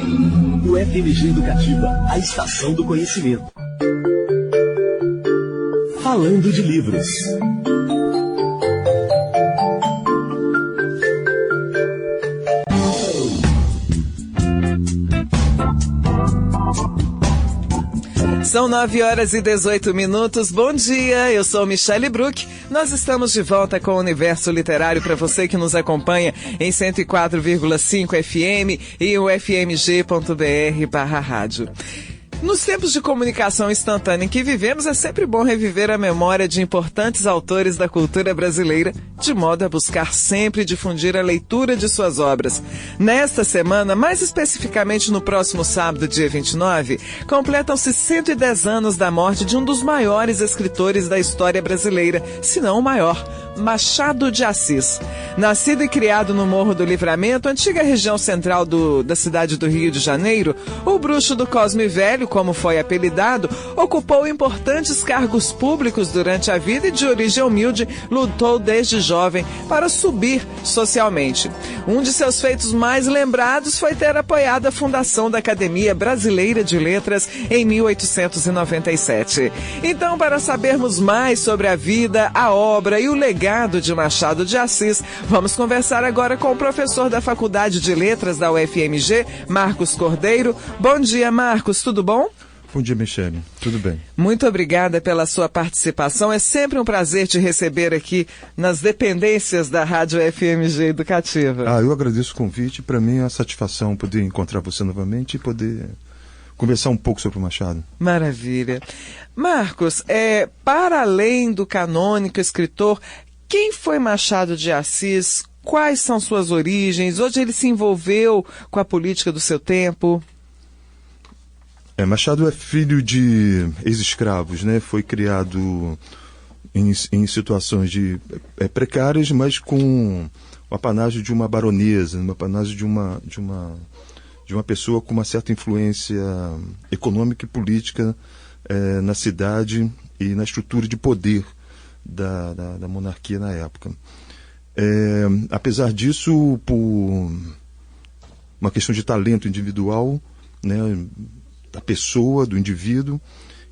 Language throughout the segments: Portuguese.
O FMG Educativa, a estação do conhecimento. Falando de livros. São 9h18. Bom dia, eu sou Michele Bruck. Nós estamos de volta com o Universo Literário para você que nos acompanha em 104,5 FM e o fmg.br/rádio. Nos tempos de comunicação instantânea em que vivemos, é sempre bom reviver a memória de importantes autores da cultura brasileira, de modo a buscar sempre difundir a leitura de suas obras. Nesta semana, mais especificamente no próximo sábado, dia 29, completam-se 110 anos da morte de um dos maiores escritores da história brasileira, se não o maior, Machado de Assis. Nascido e criado no Morro do Livramento, antiga região central da cidade do Rio de Janeiro, o bruxo do Cosme Velho, como foi apelidado, ocupou importantes cargos públicos durante a vida e, de origem humilde, lutou desde jovem para subir socialmente. Um de seus feitos mais lembrados foi ter apoiado a fundação da Academia Brasileira de Letras em 1897. Então, para sabermos mais sobre a vida, a obra e o legado de Machado de Assis, vamos conversar agora com o professor da Faculdade de Letras da UFMG, Marcos Cordeiro. Bom dia, Marcos, tudo bom? Bom dia, Michele. Tudo bem? Muito obrigada pela sua participação. É sempre um prazer te receber aqui nas dependências da Rádio FMG Educativa. Eu agradeço o convite. Para mim é uma satisfação poder encontrar você novamente e poder conversar um pouco sobre o Machado. Maravilha. Marcos, para além do canônico escritor, quem foi Machado de Assis? Quais são suas origens? Onde ele se envolveu com a política do seu tempo? Machado é filho de ex-escravos, né? Foi criado em situações precárias, mas com o apanágio de uma baronesa, o apanágio de uma pessoa com uma certa influência econômica e política na cidade e na estrutura de poder da monarquia na época. Apesar disso, por uma questão de talento individual, né, da pessoa, do indivíduo,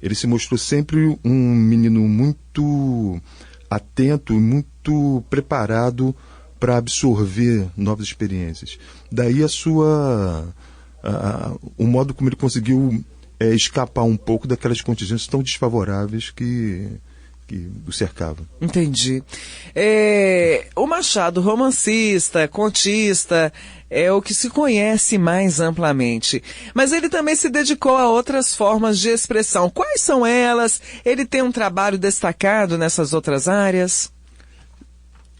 ele se mostrou sempre um menino muito atento e muito preparado para absorver novas experiências. Daí o modo como ele conseguiu escapar um pouco daquelas contingências tão desfavoráveis que o cercavam. Entendi. O Machado, romancista, contista, é o que se conhece mais amplamente. Mas ele também se dedicou a outras formas de expressão. Quais são elas? Ele tem um trabalho destacado nessas outras áreas?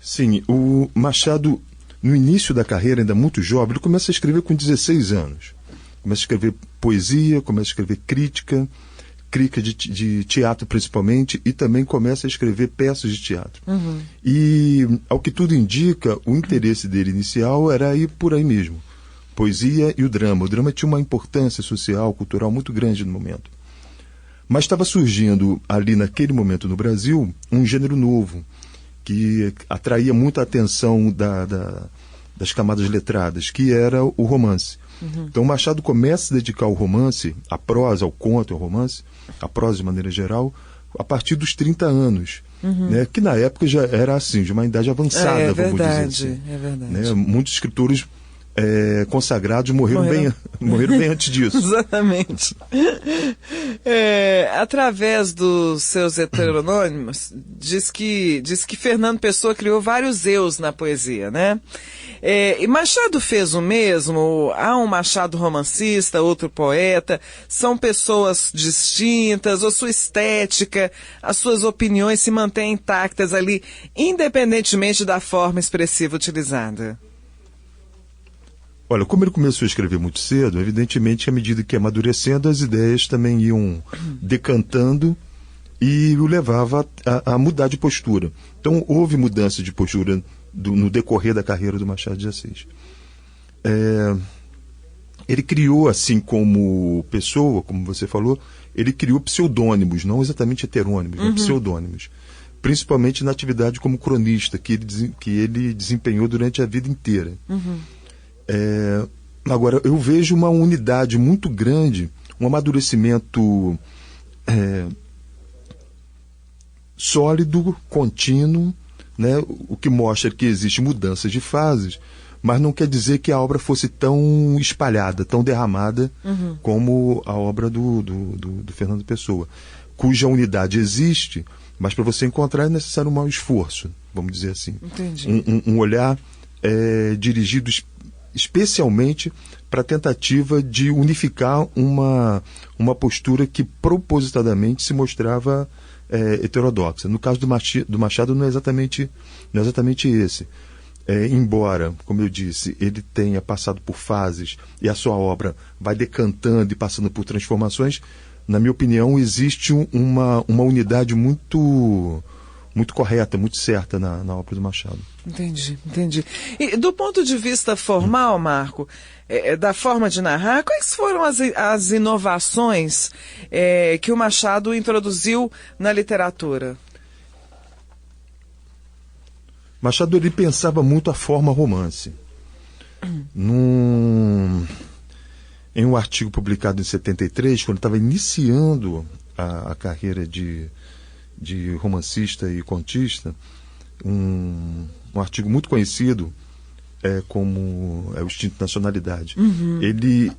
Sim, o Machado, no início da carreira, ainda muito jovem, ele começa a escrever com 16 anos. Começa a escrever poesia, começa a escrever crítica de teatro principalmente, e também começa a escrever peças de teatro. Uhum. E, ao que tudo indica, o interesse dele inicial era ir por aí mesmo. Poesia e o drama. O drama tinha uma importância social, cultural muito grande no momento. Mas estava surgindo ali naquele momento no Brasil um gênero novo, que atraía muita atenção das camadas letradas, que era o romance. Uhum. Então Machado começa a se dedicar ao romance, à prosa, ao conto, ao romance, à prosa de maneira geral, a partir dos 30 anos. Uhum. Né, que na época já era assim, de uma idade avançada, vamos dizer assim. É verdade. Né, muitos escritores consagrados morreram bem antes disso. Exatamente. Através dos seus heteronônimos, diz que Fernando Pessoa criou vários eus na poesia, né? E Machado fez o mesmo. Há um Machado romancista, outro poeta. São pessoas distintas, ou sua estética, as suas opiniões se mantêm intactas ali, independentemente da forma expressiva utilizada. Olha, como ele começou a escrever muito cedo, evidentemente, à medida que ia amadurecendo, as ideias também iam decantando e o levava a mudar de postura. Então, houve mudança de postura no decorrer da carreira do Machado de Assis. Ele criou, assim como pessoa, como você falou, ele criou pseudônimos, não exatamente heterônimos, mas pseudônimos. Principalmente na atividade como cronista, que ele desempenhou durante a vida inteira. Agora, eu vejo uma unidade muito grande, um amadurecimento sólido, contínuo, né? O que mostra que existe mudança de fases, mas não quer dizer que a obra fosse tão espalhada, tão derramada como a obra do Fernando Pessoa, cuja unidade existe, mas para você encontrar é necessário um maior esforço, vamos dizer assim. Entendi. Um olhar dirigido especialmente para a tentativa de unificar uma postura que propositadamente se mostrava heterodoxa. No caso do Machado não é exatamente esse. Embora, como eu disse, ele tenha passado por fases e a sua obra vai decantando e passando por transformações, na minha opinião, existe uma unidade muito correta, muito certa na obra do Machado. Entendi. E do ponto de vista formal, Marco, da forma de narrar, quais foram as inovações que o Machado introduziu na literatura? Machado, ele pensava muito a forma romance. Em um artigo publicado em 73, quando ele estava iniciando a carreira de romancista e contista, um artigo muito conhecido como o Instinto de Nacionalidade. Ele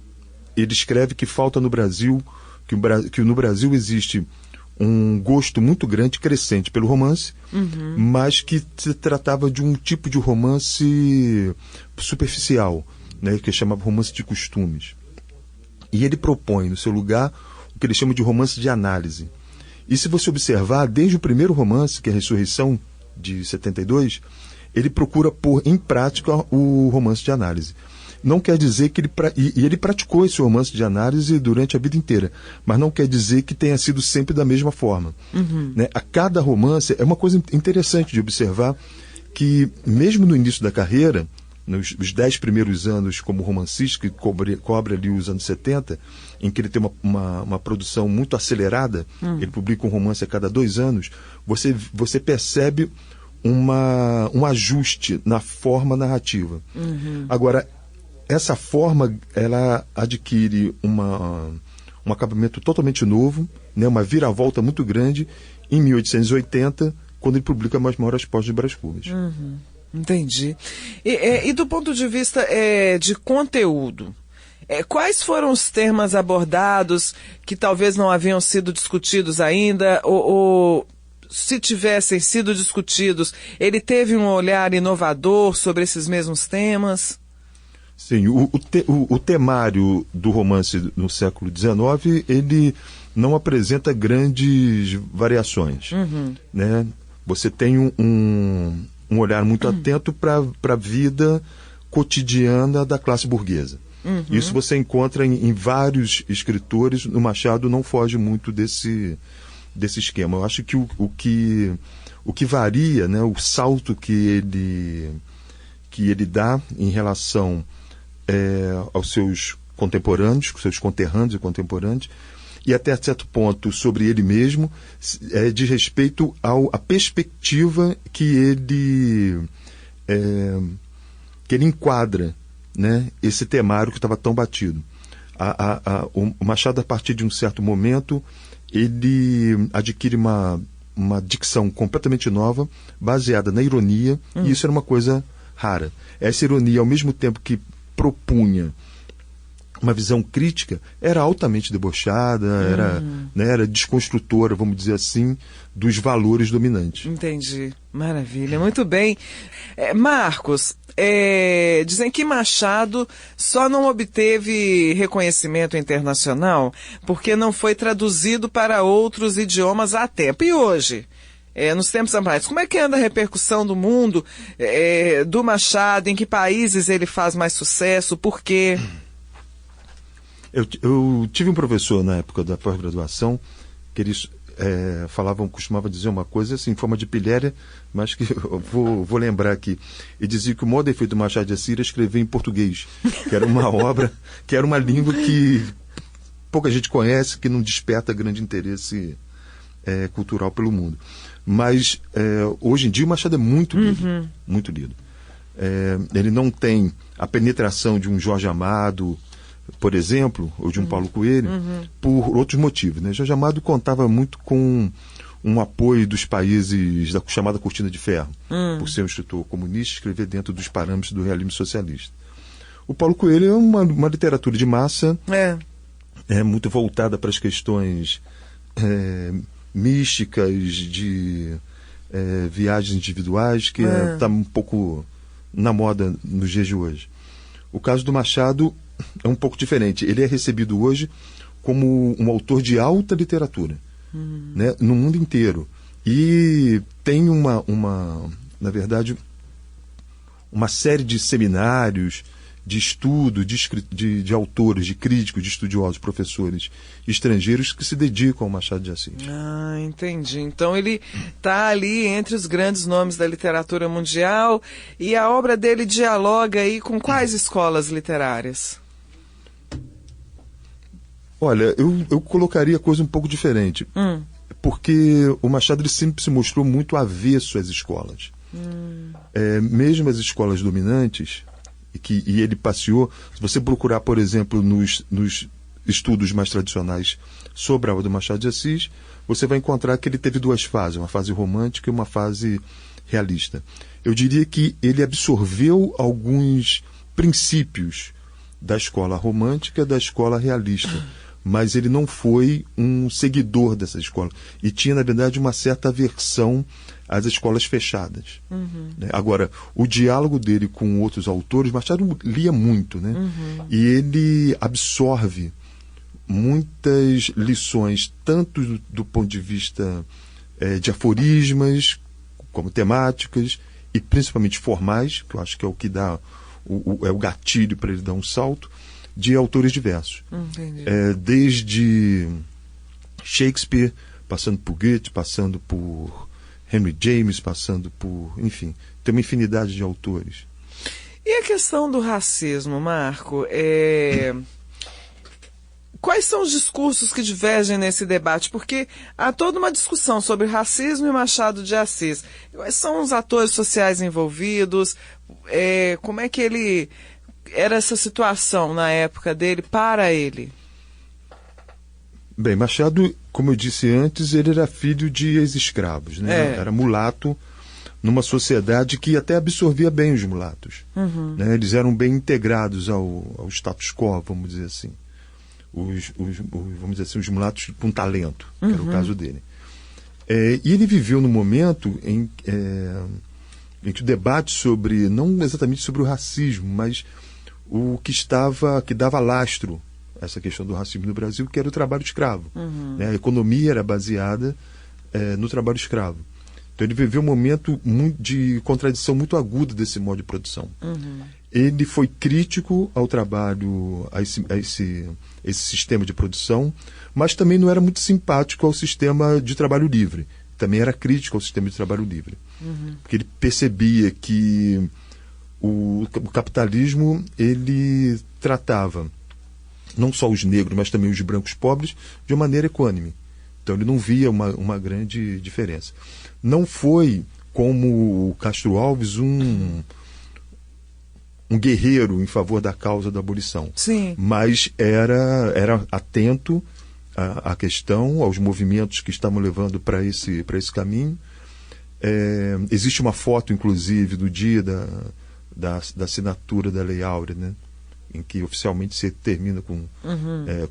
escreve que falta no Brasil, que no Brasil existe um gosto muito grande, crescente pelo romance, mas que se tratava de um tipo de romance superficial, né, que ele chamava romance de costumes. E ele propõe no seu lugar o que ele chama de romance de análise. E se você observar, desde o primeiro romance, que é a Ressurreição, de 72, ele procura pôr em prática o romance de análise. Não quer dizer que ele praticou esse romance de análise durante a vida inteira, mas não quer dizer que tenha sido sempre da mesma forma. Né? A cada romance, é uma coisa interessante de observar que, mesmo no início da carreira, nos 10 primeiros anos como romancista, que cobre ali os anos 70, em que ele tem uma produção muito acelerada, ele publica um romance a cada 2 anos, você percebe um ajuste na forma narrativa. Agora, essa forma, ela adquire um acabamento totalmente novo, né, uma viravolta muito grande, em 1880, quando ele publica As Memórias Póstumas de Brás Cubas. Entendi. E do ponto de vista de conteúdo, quais foram os temas abordados que talvez não haviam sido discutidos ainda, ou se tivessem sido discutidos, ele teve um olhar inovador sobre esses mesmos temas? Sim, o temário do romance no século XIX, ele não apresenta grandes variações. Né? Você tem um olhar muito atento para a vida cotidiana da classe burguesa. Isso você encontra em vários escritores. O Machado não foge muito desse esquema. Eu acho que o que varia, né, o salto que ele dá em relação aos seus contemporâneos, seus conterrâneos e contemporâneos, e até certo ponto sobre ele mesmo, diz respeito à perspectiva que ele enquadra, né, esse temário que estava tão batido. O Machado, a partir de um certo momento, ele adquire uma dicção completamente nova, baseada na ironia, e isso era uma coisa rara. Essa ironia, ao mesmo tempo que propunha uma visão crítica, era altamente debochada, era desconstrutora, vamos dizer assim, dos valores dominantes. Entendi. Maravilha. Muito bem. Marcos, dizem que Machado só não obteve reconhecimento internacional porque não foi traduzido para outros idiomas a tempo. E hoje, nos tempos atuais, como é que anda a repercussão do mundo do Machado? Em que países ele faz mais sucesso? Por quê? Eu tive um professor na época da pós-graduação que eles costumava dizer uma coisa assim, em forma de pilhéria, mas que eu vou lembrar aqui. Ele dizia que o maior defeito do Machado de Assis era escrever em português, que era uma obra, que era uma língua que pouca gente conhece, que não desperta grande interesse cultural pelo mundo. Mas hoje em dia o Machado é muito lido, muito lido. ele não tem a penetração de um Jorge Amado, por exemplo, ou de um Paulo Coelho, por outros motivos, né? Jorge Amado contava muito com um apoio dos países da chamada Cortina de Ferro, por ser um escritor comunista, escrever dentro dos parâmetros do realismo socialista. O Paulo Coelho é uma literatura de massa, muito voltada para as questões místicas, de viagens individuais, que está um pouco na moda nos dias de hoje. O caso do Machado é um pouco diferente. Ele é recebido hoje como um autor de alta literatura, né, no mundo inteiro. E tem na verdade, uma série de seminários, de estudo, de autores, de críticos, de estudiosos, professores estrangeiros que se dedicam ao Machado de Assis. Ah, entendi. Então ele está ali entre os grandes nomes da literatura mundial, e a obra dele dialoga aí com quais escolas literárias? Olha, eu colocaria a coisa um pouco diferente, porque o Machado ele sempre se mostrou muito avesso às escolas. Mesmo as escolas dominantes, e ele passeou, se você procurar, por exemplo, nos estudos mais tradicionais sobre a obra do Machado de Assis, você vai encontrar que ele teve duas fases, uma fase romântica e uma fase realista. Eu diria que ele absorveu alguns princípios da escola romântica, da escola realista, mas ele não foi um seguidor dessa escola. E tinha, na verdade, uma certa aversão às escolas fechadas. Né? Agora, o diálogo dele com outros autores, Machado lia muito, né? E ele absorve muitas lições, tanto do ponto de vista de aforismas, como temáticas, e principalmente formais, que eu acho que é o que dá o gatilho para ele dar um salto, de autores diversos. Desde Shakespeare, passando por Goethe, passando por Henry James, passando por... Enfim, tem uma infinidade de autores. E a questão do racismo, Marco? Quais são os discursos que divergem nesse debate? Porque há toda uma discussão sobre racismo e Machado de Assis. Quais são os atores sociais envolvidos? Como é que ele... era essa situação na época dele, para ele? Bem, Machado, como eu disse antes, ele era filho de ex-escravos, né? Era mulato numa sociedade que até absorvia bem os mulatos. Né? Eles eram bem integrados ao status quo, vamos dizer assim. Vamos dizer assim, os mulatos com talento, que era o caso dele. E ele viveu num momento em que o debate sobre, não exatamente sobre o racismo, mas o que dava lastro a essa questão do racismo no Brasil, que era o trabalho escravo. Né? A economia era baseada no trabalho escravo. Então ele viveu um momento de contradição muito aguda desse modo de produção. Ele foi crítico ao trabalho, a esse sistema de produção, mas também não era muito simpático ao sistema de trabalho livre. Também era crítico ao sistema de trabalho livre. Porque ele percebia que o capitalismo ele tratava não só os negros, mas também os brancos pobres de uma maneira equânime. Então ele não via uma grande diferença. Não foi como o Castro Alves um guerreiro em favor da causa da abolição. Sim. Mas era atento à questão, aos movimentos que estavam levando para esse caminho. Existe uma foto, inclusive, do dia da assinatura da Lei Áurea, né? Em que oficialmente se termina com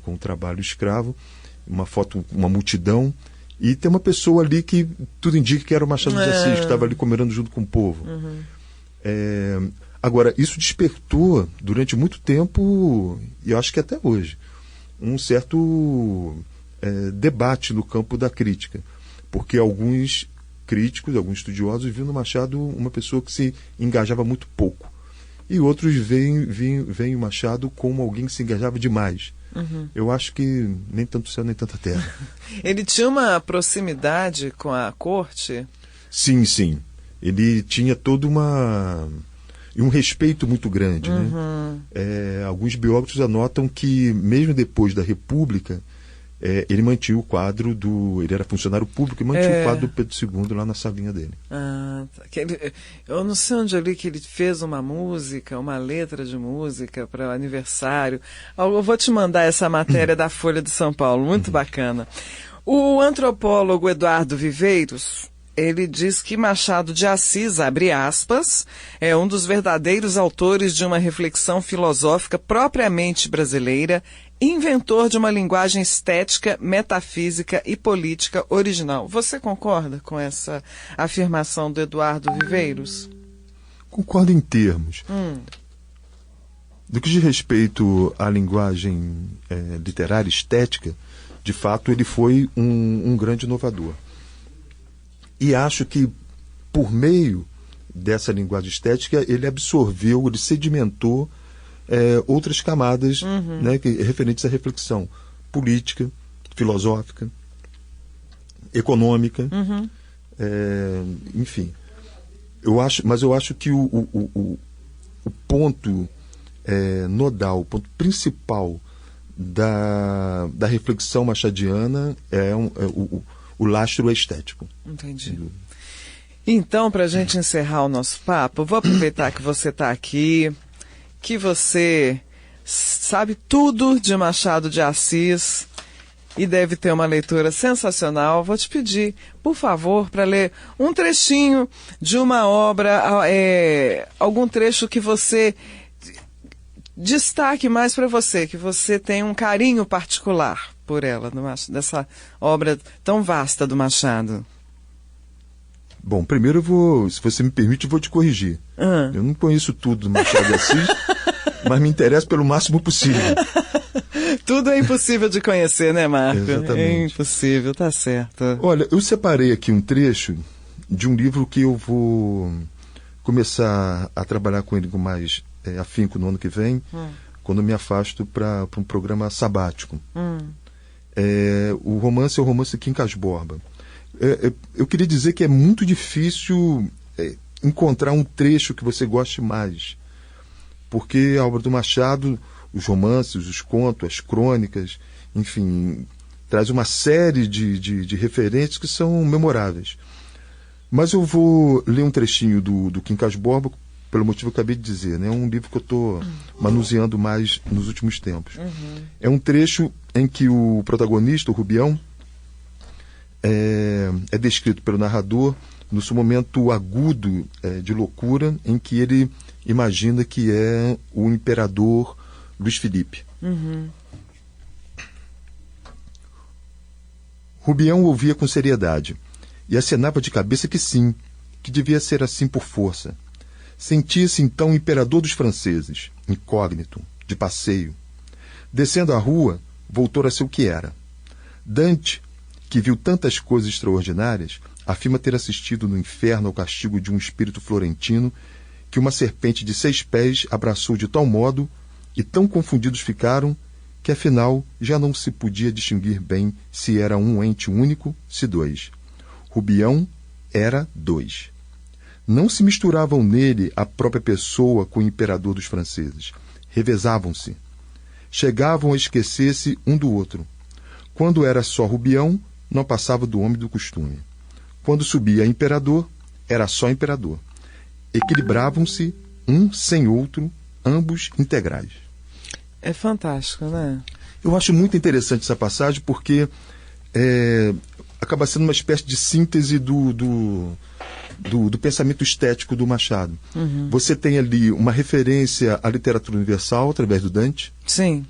o trabalho escravo. Uma foto, uma multidão, e tem uma pessoa ali que tudo indica que era o Machado de Assis, que estava ali comemorando junto com o povo. Agora, isso despertou durante muito tempo, e eu acho que até hoje, um certo debate no campo da crítica, porque alguns críticos, alguns estudiosos viam no Machado uma pessoa que se engajava muito pouco, e outros veem o Machado como alguém que se engajava demais. Eu acho que nem tanto céu nem tanta terra. Ele tinha uma proximidade com a corte? Sim, sim. Ele tinha todo um respeito muito grande. Né? Alguns biógrafos anotam que, mesmo depois da República, ele mantinha o quadro ele era funcionário público e mantinha o quadro do Pedro II lá na salinha dele. Eu não sei onde eu li que ele fez uma música, uma letra de música para o aniversário. Eu vou te mandar essa matéria da Folha de São Paulo, muito bacana. O antropólogo Eduardo Viveiros, ele diz que Machado de Assis, abre aspas, é um dos verdadeiros autores de uma reflexão filosófica propriamente brasileira, inventor de uma linguagem estética, metafísica e política original. Você concorda com essa afirmação do Eduardo Viveiros? Concordo em termos. Do que diz respeito à linguagem literária, estética, de fato ele foi um grande inovador. E acho que, por meio dessa linguagem estética, ele absorveu, ele sedimentou outras camadas referentes à reflexão política, filosófica, econômica, enfim. Mas eu acho que o ponto nodal, o ponto principal da reflexão machadiana o lastro estético. Entendi. Então, para a gente encerrar o nosso papo, vou aproveitar que você está aqui, que você sabe tudo de Machado de Assis e deve ter uma leitura sensacional. Vou te pedir, por favor, para ler um trechinho de uma obra, algum trecho que você destaque mais para você, que você tem um carinho particular por ela, dessa obra tão vasta do Machado. Bom, primeiro se você me permite, eu vou te corrigir. Eu não conheço tudo do Machado de Assis, mas me interessa pelo máximo possível. Tudo é impossível de conhecer, né, Marco? Exatamente. É impossível, tá certo. Olha, eu separei aqui um trecho de um livro que eu vou começar a trabalhar com ele com mais afinco no ano que vem, quando eu me afasto para um programa sabático. O romance é o romance Quincas Borba. Eu queria dizer que é muito difícil encontrar um trecho que você goste mais, porque a obra do Machado, os romances, os contos, as crônicas, enfim, traz uma série de referentes que são memoráveis. Mas eu vou ler um trechinho do Quincas Borba, pelo motivo que eu acabei de dizer, né? É um livro que eu estou manuseando mais nos últimos tempos. É um trecho em que o protagonista, o Rubião, é descrito pelo narrador no seu momento agudo de loucura, em que ele imagina que é o imperador Luís Filipe. Rubião ouvia com seriedade e acenava de cabeça que sim, que devia ser assim por força. Sentia-se então o imperador dos franceses, incógnito, de passeio. Descendo a rua, voltou a ser o que era. Dante, que viu tantas coisas extraordinárias, afirma ter assistido no inferno ao castigo de um espírito florentino que uma serpente de 6 pés abraçou de tal modo, e tão confundidos ficaram, que afinal já não se podia distinguir bem se era um ente único, se 2. Rubião era 2. Não se misturavam nele a própria pessoa com o imperador dos franceses. Revezavam-se. Chegavam a esquecer-se um do outro. Quando era só Rubião, não passava do homem do costume. Quando subia imperador, era só imperador. Equilibravam-se, um sem outro, ambos integrais. É fantástico, né? Eu acho muito interessante essa passagem porque acaba sendo uma espécie de síntese do pensamento estético do Machado. Você tem ali uma referência à literatura universal através do Dante. Sim.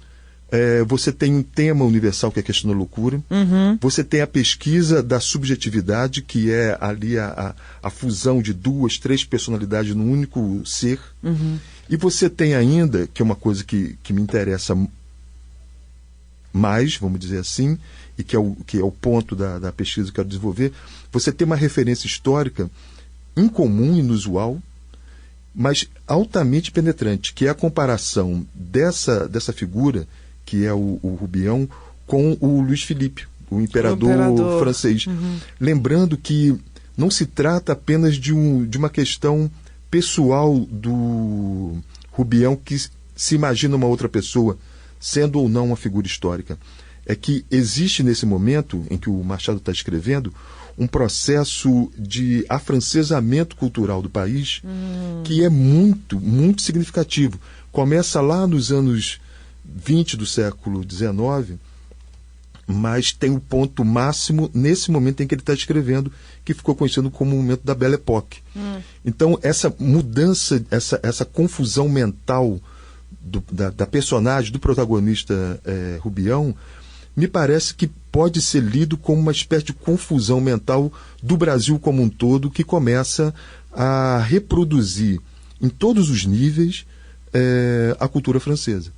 Você tem um tema universal que é a questão da loucura. Você tem a pesquisa da subjetividade, que é ali a fusão de 2, 3 personalidades num único ser. E você tem ainda, que é uma coisa que me interessa mais, vamos dizer assim, e que é o ponto da pesquisa que eu quero desenvolver, você tem uma referência histórica incomum, inusual, mas altamente penetrante, que é a comparação dessa figura, que é o Rubião, com o Luís Filipe, o imperador francês. Lembrando que não se trata apenas de uma questão pessoal do Rubião, que se imagina uma outra pessoa, sendo ou não uma figura histórica. é que existe nesse momento em que o Machado está escrevendo um processo de afrancesamento cultural do país que é muito, muito significativo. Começa lá nos anos 20 do século XIX, mas tem o ponto máximo nesse momento em que ele está escrevendo, que ficou conhecido como o momento da Belle Époque. Então, essa mudança, essa confusão mental da personagem, do protagonista Rubião, me parece que pode ser lido como uma espécie de confusão mental do Brasil como um todo, que começa a reproduzir em todos os níveis a cultura francesa.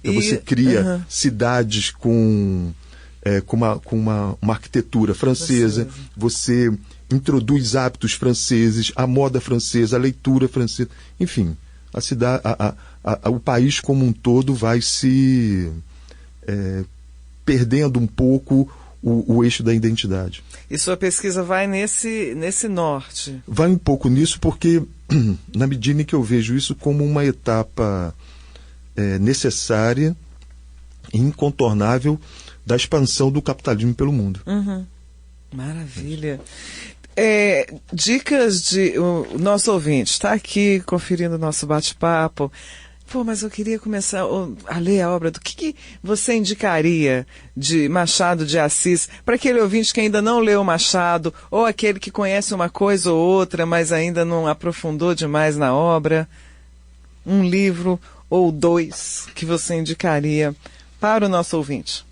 Então, você cria cidades com uma arquitetura francesa, você introduz hábitos franceses, a moda francesa, a leitura francesa, enfim, a cidade, o país como um todo vai se perdendo um pouco o eixo da identidade. E sua pesquisa vai nesse norte? Vai um pouco nisso, porque na medida em que eu vejo isso como uma etapa necessária e incontornável da expansão do capitalismo pelo mundo. Maravilha. Dicas de... O nosso ouvinte está aqui conferindo o nosso bate-papo. Pô, mas eu queria começar a ler a obra. Do que você indicaria de Machado de Assis para aquele ouvinte que ainda não leu Machado, ou aquele que conhece uma coisa ou outra, mas ainda não aprofundou demais na obra? Um livro ou dois que você indicaria para o nosso ouvinte?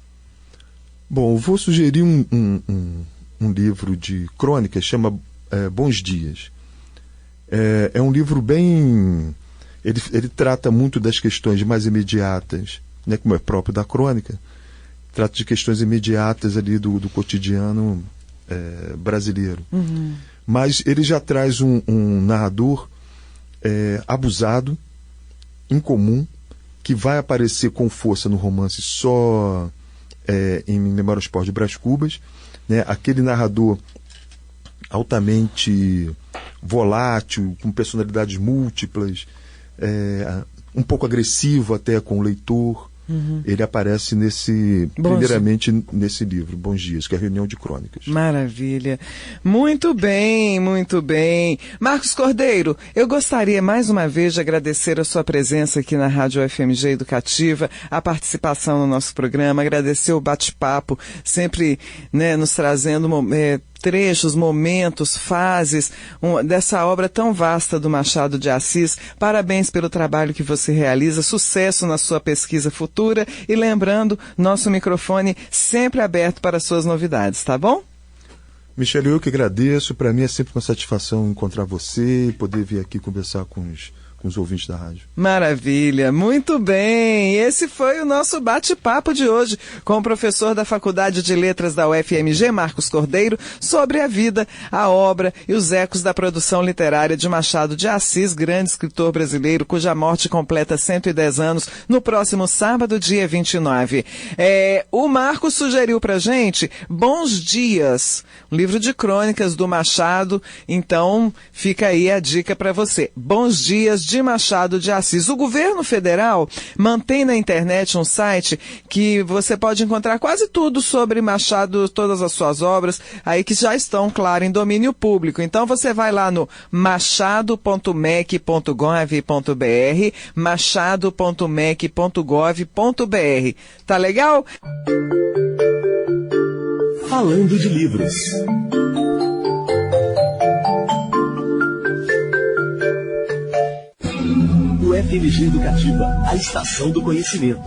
Bom, eu vou sugerir um livro de crônicas, chama Bons Dias. É um livro bem... Ele trata muito das questões mais imediatas, né, como é próprio da crônica, trata de questões imediatas ali do cotidiano brasileiro. Mas ele já traz um narrador abusado, incomum, que vai aparecer com força no romance só em Memórias Pós de Brás Cubas, né, aquele narrador altamente volátil, com personalidades múltiplas, um pouco agressivo até com o leitor. Ele aparece primeiramente nesse livro, Bons Dias, que é a reunião de crônicas. Maravilha. Muito bem, muito bem. Marcos Cordeiro, eu gostaria mais uma vez de agradecer a sua presença aqui na Rádio FMG Educativa, a participação no nosso programa, agradecer o bate-papo, sempre, né, nos trazendo trechos, momentos, fases dessa obra tão vasta do Machado de Assis. Parabéns pelo trabalho que você realiza, sucesso na sua pesquisa futura e lembrando, nosso microfone sempre aberto para suas novidades, tá bom? Michele, eu que agradeço, para mim é sempre uma satisfação encontrar você e poder vir aqui conversar com os ouvintes da rádio. Maravilha, muito bem. Esse foi o nosso bate-papo de hoje com o professor da Faculdade de Letras da UFMG, Marcos Cordeiro, sobre a vida, a obra e os ecos da produção literária de Machado de Assis, grande escritor brasileiro, cuja morte completa 110 anos no próximo sábado, dia 29. O Marcos sugeriu pra gente Bons Dias, um livro de crônicas do Machado, então fica aí a dica para você. Bons Dias de Machado de Assis. O governo federal mantém na internet um site que você pode encontrar quase tudo sobre Machado, todas as suas obras, aí que já estão, claro, em domínio público. Então você vai lá no machado.mec.gov.br, machado.mec.gov.br. Tá legal? Falando de livros. O FMG Educativa, a estação do conhecimento.